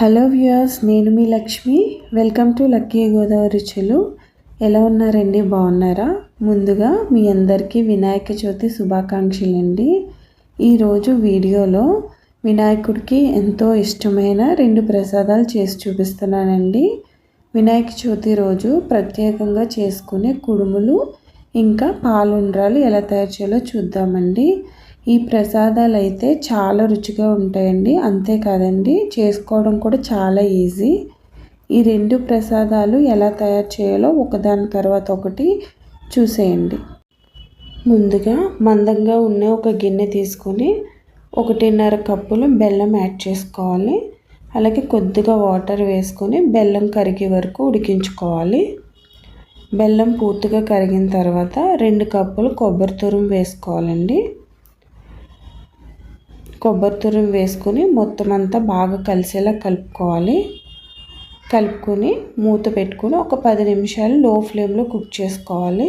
Hello viewers, నేను మీ Lakshmi. Welcome to lucky Godavari రుచులు. ఎలా ఉన్నారండి? బాగున్నారా? ముందుగా మీ అందరికీ వినాయక చవితి శుభాకాంక్షలు అండి. ఈరోజు వీడియోలో వినాయకుడికి ఎంతో ఇష్టమైన 2 ప్రసాదాలు చేసి చూపిస్తున్నానండి. వినాయక చవితి రోజు ప్రత్యేకంగా చేసుకునే కుడుములు ఇంకా పాలుండ్రాలు ఎలా తయారు చేయాలో చూద్దామండి. ఈ ప్రసాదాలు అయితే చాలా రుచిగా ఉంటాయండి. అంతేకాదండి, చేసుకోవడం కూడా చాలా ఈజీ. ఈ 2 ప్రసాదాలు ఎలా తయారు చేయాలో ఒకదాని తర్వాత ఒకటి చూసేయండి. ముందుగా మందంగా ఉన్న ఒక గిన్నె తీసుకొని 1.5 కప్పులు బెల్లం యాడ్ చేసుకోవాలి. అలాగే కొద్దిగా వాటర్ వేసుకొని బెల్లం కరిగే వరకు ఉడికించుకోవాలి. బెల్లం పూర్తిగా కరిగిన తర్వాత 2 కప్పులు కొబ్బరి తురుము వేసుకోవాలండి. కొబ్బరి తురుము వేసుకొని మొత్తం అంతా బాగా కలిసేలా కలుపుకోవాలి. కలుపుకొని మూత పెట్టుకొని ఒక 10 నిమిషాలు లో ఫ్లేమ్లో కుక్ చేసుకోవాలి.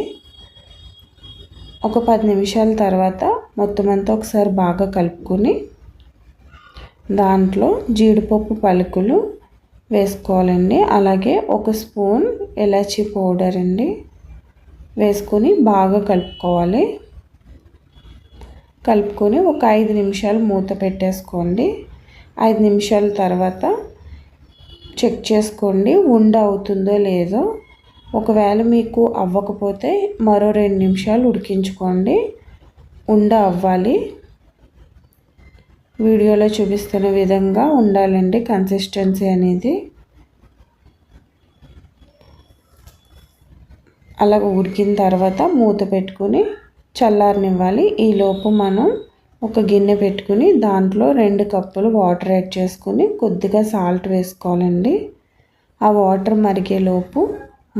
ఒక 10 నిమిషాల తర్వాత మొత్తం అంతా ఒకసారి బాగా కలుపుకొని దాంట్లో జీడిపప్పు పలుకులు వేసుకోవాలండి. అలాగే 1 స్పూన్ ఇలాచీ పౌడర్ అండి వేసుకొని బాగా కలుపుకోవాలి. కలుపుకొని ఒక 5 నిమిషాలు మూత పెట్టేసుకోండి. 5 నిమిషాల తర్వాత చెక్ చేసుకోండి ఉండ అవుతుందో లేదో. ఒకవేళ మీకు అవ్వకపోతే మరో 2 నిమిషాలు ఉడికించుకోండి. ఉండ అవ్వాలి. వీడియోలో చూపిస్తున్న విధంగా ఉండాలండి కన్సిస్టెన్సీ అనేది. అలా ఉడికిన తర్వాత మూత పెట్టుకొని చల్లారనివ్వాలి. ఈలోపు మనం ఒక గిన్నె పెట్టుకుని దాంట్లో 2 కప్పులు వాటర్ యాడ్ చేసుకుని కొద్దిగా సాల్ట్ వేసుకోవాలండి. ఆ వాటర్ మరిగేలోపు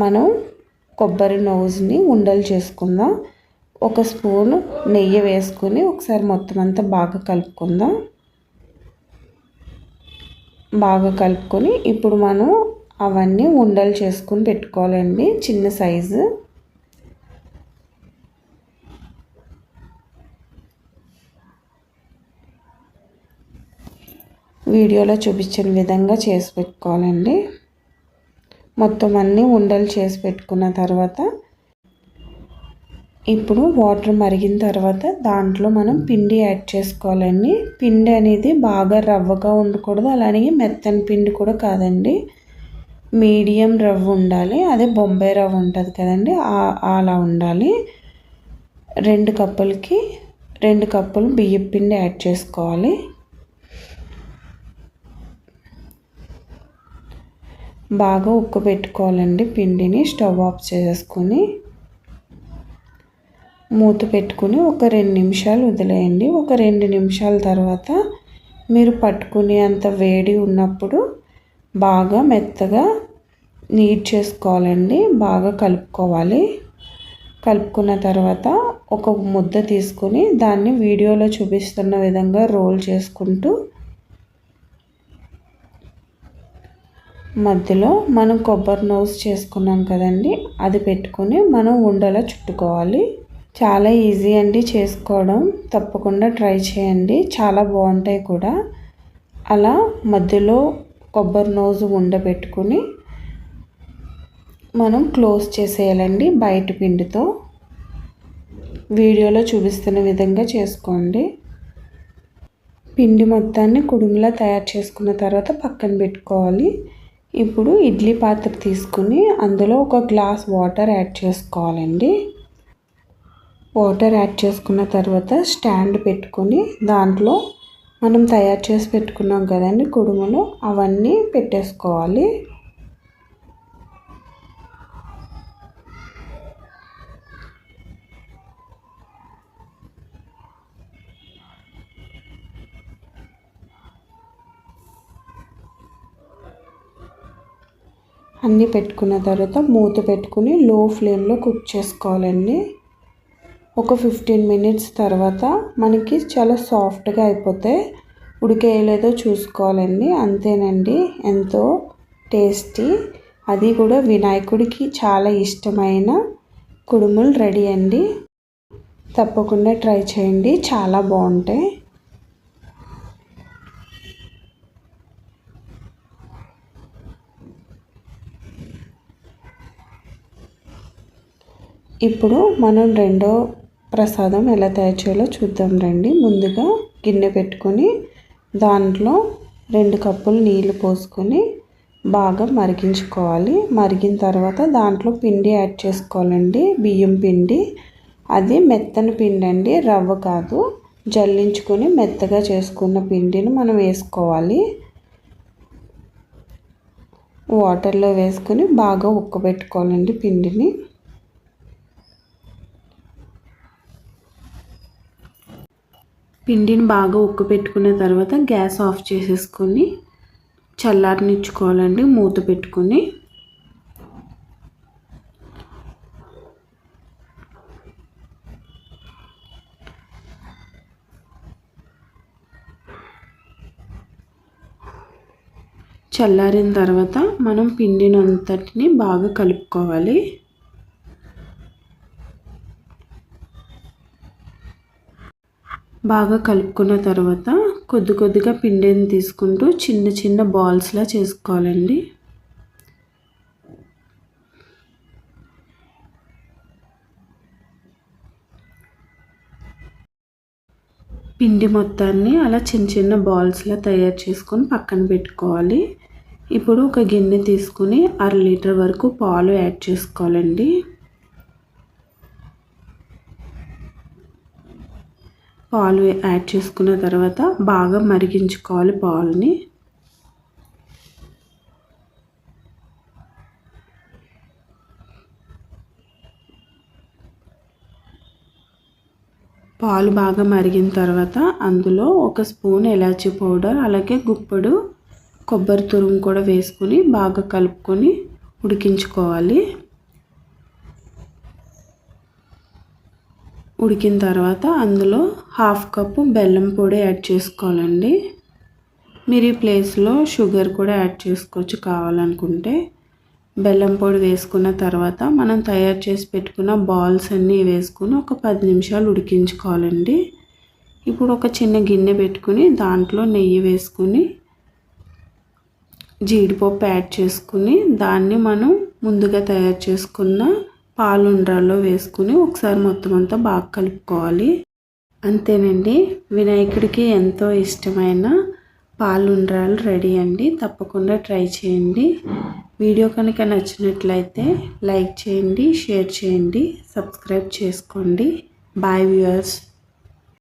మనం కొబ్బరి నూజ్ని ఉండలు చేసుకుందాం. 1 స్పూను నెయ్యి వేసుకుని ఒకసారి మొత్తం అంతా బాగా కలుపుకుందాం. బాగా కలుపుకొని ఇప్పుడు మనం అవన్నీ ఉండలు చేసుకుని పెట్టుకోవాలండి. చిన్న సైజు వీడియోలో చూపించిన విధంగా చేసి పెట్టుకోవాలండి. మొత్తం అన్నీ ఉండలు చేసి పెట్టుకున్న తర్వాత ఇప్పుడు వాటర్ మరిగిన తర్వాత దాంట్లో మనం పిండి యాడ్ చేసుకోవాలండి. పిండి అనేది బాగా రవ్వగా ఉండకూడదు, అలానే మెత్తని పిండి కూడా కాదండి. మీడియం రవ్వ ఉండాలి. అదే బొంబాయి రవ్వ ఉంటుంది కదండి, అలా ఉండాలి. 2 కప్పులకి 2 కప్పులు బియ్యం పిండి యాడ్ చేసుకోవాలి. బాగా ఉక్కు పెట్టుకోవాలండి పిండిని. స్టవ్ ఆఫ్ చేసుకొని మూత పెట్టుకుని ఒక 2 నిమిషాలు వదిలేయండి. ఒక 2 నిమిషాల తర్వాత మీరు పట్టుకునే అంత వేడి ఉన్నప్పుడు బాగా మెత్తగా నీట్ చేసుకోవాలండి. బాగా కలుపుకోవాలి. కలుపుకున్న తర్వాత ఒక ముద్ద తీసుకొని దాన్ని వీడియోలో చూపిస్తున్న విధంగా రోల్ చేసుకుంటూ మధ్యలో మనం కొబ్బరి నూస్ చేసుకున్నాం కదండి, అది పెట్టుకొని మనం ఉండలా చుట్టుకోవాలి. చాలా ఈజీ అండి చేసుకోవడం. తప్పకుండా ట్రై చేయండి, చాలా బాగుంటాయి కూడా. అలా మధ్యలో కొబ్బరి నూజు ఉండబెట్టుకుని మనం క్లోజ్ చేసేయాలండి బయట పిండితో. వీడియోలో చూపిస్తున్న విధంగా చేసుకోండి. పిండి మొత్తాన్ని కుడుములా తయారు చేసుకున్న తర్వాత పక్కన పెట్టుకోవాలి. ఇప్పుడు ఇడ్లీ పాత్ర తీసుకుని అందులో 1 గ్లాస్ వాటర్ యాడ్ చేసుకోవాలండి. వాటర్ యాడ్ చేసుకున్న తర్వాత స్టాండ్ పెట్టుకొని దాంట్లో మనం తయారు చేసి పెట్టుకున్నాం కదండి కుడుములు, అవన్నీ పెట్టేసుకోవాలి. అన్నీ పెట్టుకున్న తర్వాత మూత పెట్టుకుని లో ఫ్లేమ్లో కుక్ చేసుకోవాలండి. ఒక 15 మినిట్స్ తర్వాత మనకి చాలా సాఫ్ట్గా అయిపోతే ఉడికేయలేదో చూసుకోవాలండి. అంతేనండి, ఎంతో టేస్టీ, అది కూడా వినాయకుడికి చాలా ఇష్టమైన కుడుములు రెడీ అండి. తప్పకుండా ట్రై చేయండి, చాలా బాగుంటాయి. ఇప్పుడు మనం రెండో ప్రసాదం ఎలా తయారు చేయాలో చూద్దాం రండి. ముందుగా గిన్నె పెట్టుకొని దాంట్లో 2 కప్పులు నీళ్లు పోసుకొని బాగా మరిగించుకోవాలి. మరిగిన తర్వాత దాంట్లో పిండి యాడ్ చేసుకోవాలండి. బియ్యం పిండి, అది మెత్తని పిండి అండి, రవ్వ కాదు. జల్లించుకొని మెత్తగా చేసుకున్న పిండిని మనం వేసుకోవాలి. వాటర్లో వేసుకొని బాగా ఉక్కబెట్టుకోవాలండి పిండిని. పిండిని బాగా ఉక్కబెట్టుకున్న తర్వాత గ్యాస్ ఆఫ్ చేసేసుకొని చల్లారనిచ్చుకోవాలండి మూత పెట్టుకొని. చల్లారిన తర్వాత మనం పిండిని అంతటిని బాగా కలుపుకోవాలి. బాగా కలుపుకున్న తర్వాత కొద్ది కొద్దిగా పిండిని తీసుకుంటూ చిన్న చిన్న బాల్స్లా చేసుకోవాలండి. పిండి మొత్తాన్ని అలా చిన్న చిన్న బాల్స్లా తయారు చేసుకొని పక్కన పెట్టుకోవాలి. ఇప్పుడు ఒక గిన్నె తీసుకుని 1/2 లీటర్ వరకు పాలు యాడ్ చేసుకోవాలండి. పాలు యాడ్ చేసుకున్న తర్వాత బాగా మరిగించుకోవాలి పాలుని. పాలు బాగా మరిగిన తర్వాత అందులో 1 స్పూన్ ఇలాచీ పౌడర్, అలాగే గుప్పెడు కొబ్బరి తురుము కూడా వేసుకొని బాగా కలుపుకొని ఉడికించుకోవాలి. ఉడికిన తర్వాత అందులో 1/2 కప్పు బెల్లం పొడి యాడ్ చేసుకోవాలండి. మీరు ఈ ప్లేస్లో షుగర్ కూడా యాడ్ చేసుకోవచ్చు కావాలనుకుంటే. బెల్లం పొడి వేసుకున్న తర్వాత మనం తయారు చేసి పెట్టుకున్న బాల్స్ అన్నీ వేసుకుని ఒక 10 నిమిషాలు ఉడికించుకోవాలండి. ఇప్పుడు ఒక చిన్న గిన్నె పెట్టుకుని దాంట్లో నెయ్యి వేసుకుని జీడిపప్పు యాడ్ చేసుకుని దాన్ని మనం ముందుగా తయారు చేసుకున్న పాలుండ్రాల్లో వేసుకుని ఒకసారి మొత్తం అంతా బాగా కలుపుకోవాలి. అంతేనండి, వినాయకుడికి ఎంతో ఇష్టమైన పాలుండ్రాలు రెడీ అండి. తప్పకుండా ట్రై చేయండి. వీడియో కనుక నచ్చినట్లయితే లైక్ చేయండి, షేర్ చేయండి, సబ్స్క్రైబ్ చేసుకోండి. Bye viewers.